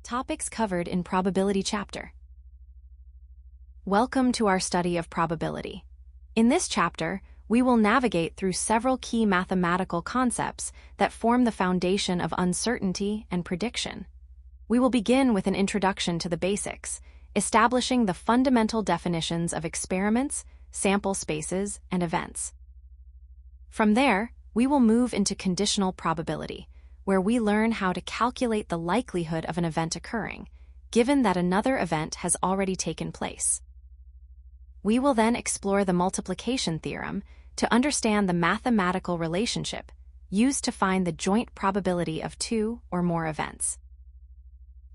Topics covered in Probability chapter. Welcome to our study of probability. In this chapter, we will navigate through several key mathematical concepts that form the foundation of uncertainty and prediction. We will begin with an introduction to the basics, establishing the fundamental definitions of experiments, sample spaces, and events. From there, we will move into conditional probability, where we learn how to calculate the likelihood of an event occurring, given that another event has already taken place. We will then explore the multiplication theorem to understand the mathematical relationship used to find the joint probability of two or more events.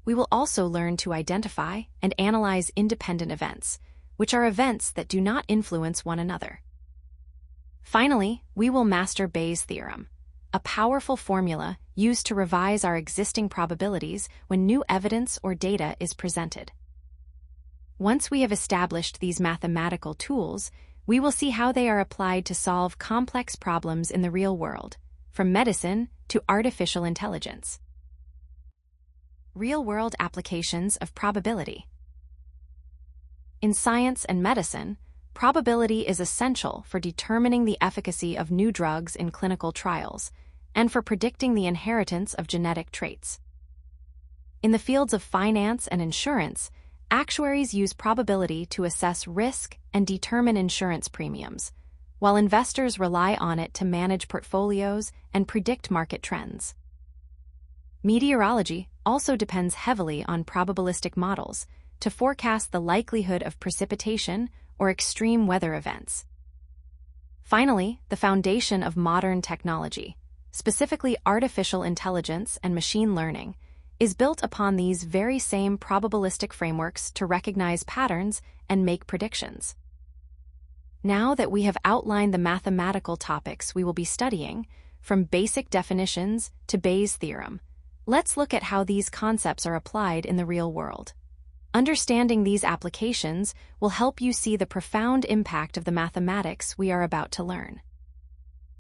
We will also learn to identify and analyze independent events, which are events that do not influence one another. Finally, we will master Bayes' theorem, a powerful formula used to revise our existing probabilities when new evidence or data is presented. Once we have established these mathematical tools, we will see how they are applied to solve complex problems in the real world, from medicine to artificial intelligence. Real-world applications of probability. In science and medicine, probability is essential for determining the efficacy of new drugs in clinical trials and for predicting the inheritance of genetic traits. In the fields of finance and insurance, actuaries use probability to assess risk and determine insurance premiums, while investors rely on it to manage portfolios and predict market trends. Meteorology also depends heavily on probabilistic models to forecast the likelihood of precipitation or extreme weather events. Finally, the foundation of modern technology, specifically artificial intelligence and machine learning, is built upon these very same probabilistic frameworks to recognize patterns and make predictions. Now that we have outlined the mathematical topics we will be studying, from basic definitions to Bayes' theorem, let's look at how these concepts are applied in the real world. Understanding these applications will help you see the profound impact of the mathematics we are about to learn.